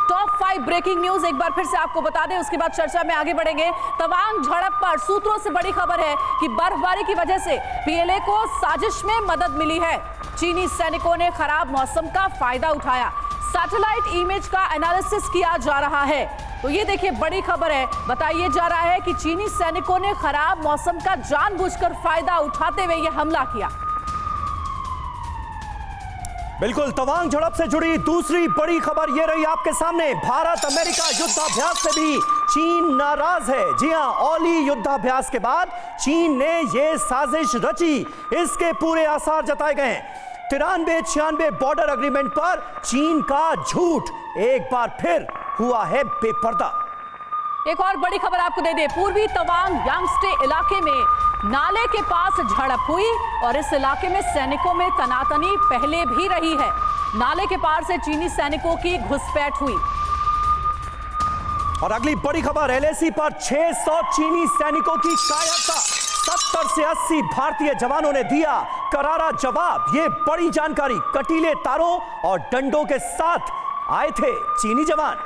Top 5 breaking news एक बार फिर से आपको बता दें, उसके बाद चर्चा में आगे बढ़ेंगे। तवांग झड़प पर सूत्रों से बड़ी खबर है कि बर्फबारी की वजह से पीएलए को साजिश में मदद मिली है। चीनी सैनिकों ने खराब मौसम का फायदा उठाया। सैटेलाइट इमेज का एनालिसिस किया जा रहा है। तो ये देखिए बड़ी खबर है, बताइए जा रहा है कि चीनी सैनिकों ने खराब मौसम का जानबूझकर फायदा उठाते हुए यह हमला किया। बिल्कुल, तवांग झड़प से जुड़ी दूसरी बड़ी खबर ये रही आपके सामने। भारत अमेरिका युद्धाभ्यास से भी चीन नाराज है। जी हां, औली युद्धाभ्यास के बाद चीन ने यह साजिश रची, इसके पूरे आसार जताए गए हैं। 93-96 बॉर्डर एग्रीमेंट पर चीन का झूठ एक बार फिर हुआ है बेपर्दा। एक और बड़ी खबर आपको दे दे, पूर्वी तवांग यांगस्टे इलाके में नाले के पास झड़प हुई और इस इलाके में सैनिकों में तनातनी पहले भी रही है। नाले के पार से चीनी सैनिकों की घुसपैठ हुई। और अगली बड़ी खबर, एलएसी पर 600 चीनी सैनिकों की कायरता। 70 से 80 भारतीय जवानों ने दिया करारा जवाब। ये बड़ी जानकारी, कटीले तारों और डंडों के साथ आए थे चीनी जवान।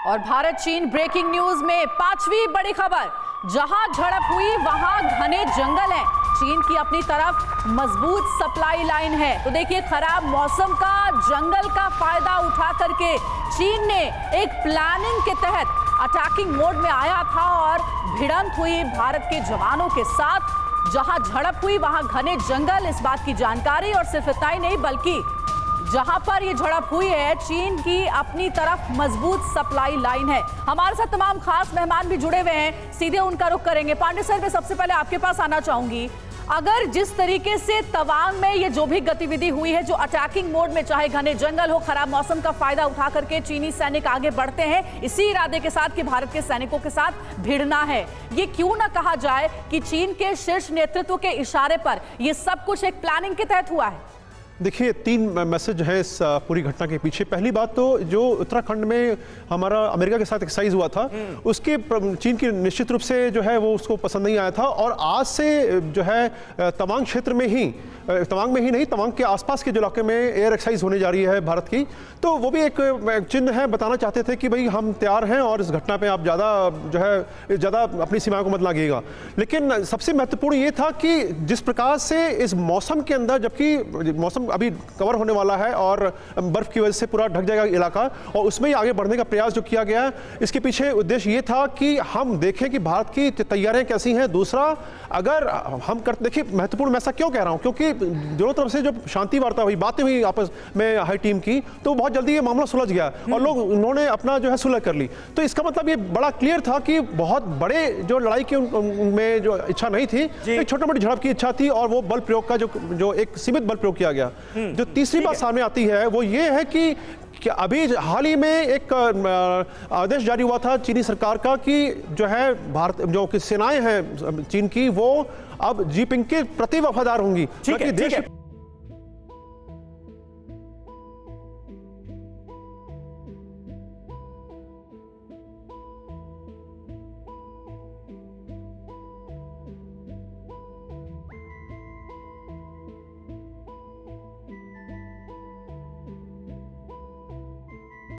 और भारत चीन ब्रेकिंग न्यूज में 5वीं बड़ी खबर, जहां झड़प हुई वहां घने जंगल हैं। चीन की अपनी तरफ मजबूत सप्लाई लाइन है। तो देखिए, खराब मौसम का, जंगल का फायदा उठा करके चीन ने एक प्लानिंग के तहत अटैकिंग मोड में आया था और भिड़ंत हुई भारत के जवानों के साथ। जहां झड़प हुई वहां घने जंगल, इस बात की जानकारी। और सिर्फ इतना ही नहीं, बल्कि जहां पर यह झड़प हुई है, चीन की अपनी तरफ मजबूत सप्लाई लाइन है। हमारे साथ तमाम खास मेहमान भी जुड़े हुए हैं, सीधे उनका रुख करेंगे। पांडे सर, मैं सबसे पहले आपके पास आना चाहूंगी। अगर जिस तरीके से तवांग में ये जो भी गतिविधि हुई है, जो अटैकिंग मोड में, चाहे घने जंगल हो, खराब मौसम का फायदा उठा करके चीनी सैनिक आगे बढ़ते हैं इसी इरादे के साथ कि भारत के सैनिकों के साथ भिड़ना है, ये क्यों ना कहा जाए कि चीन के शीर्ष नेतृत्व के इशारे पर यह सब कुछ एक प्लानिंग के तहत हुआ है? देखिए, 3 मैसेज हैं इस पूरी घटना के पीछे। पहली बात तो जो उत्तराखंड में हमारा अमेरिका के साथ एक्सरसाइज हुआ था, उसके चीन की निश्चित रूप से जो है वो उसको पसंद नहीं आया था। और आज से जो है तवांग क्षेत्र में ही, तवांग में ही नहीं, तवांग के आसपास के जो इलाके में एयर एक्सरसाइज होने जा रही है भारत की, तो वो भी एक चिन्ह है। बताना चाहते थे कि भाई हम तैयार हैं और इस घटना पे आप ज़्यादा अपनी सीमाओं को मत लागिएगा। लेकिन सबसे महत्वपूर्ण ये था कि जिस प्रकार से इस मौसम के अंदर, जबकि मौसम अभी कवर होने वाला है और बर्फ की वजह से पूरा ढक जाएगा इलाका, और उसमें ही आगे बढ़ने का प्रयास जो किया गया है, इसके पीछे उद्देश्य ये था कि हम देखें कि भारत की तैयारियां कैसी हैं। दूसरा, अगर हम करते, देखिए महत्वपूर्ण मैं ऐसा क्यों कह रहा हूं, क्योंकि दोनों तरफ से जब शांति वार्ता हुई, बातें हुई आपस में हाई टीम की, तो बहुत जल्दी ये मामला सुलझ गया और उन्होंने अपना जो है सुलह कर ली। तो इसका मतलब ये बड़ा क्लियर था कि बहुत बड़े जो लड़ाई की उनमें जो इच्छा नहीं थी, एक छोटी मोटी झड़प की इच्छा थी, और वो बल प्रयोग का जो एक सीमित बल प्रयोग किया गया। जो तीसरी बात सामने आती है वो ये है कि अभी हाल ही में एक आदेश जारी हुआ था चीनी सरकार का कि जो है भारत जो सेनाएं हैं चीन की, वो अब जिनपिंग के प्रति वफादार होंगी। ठीक है।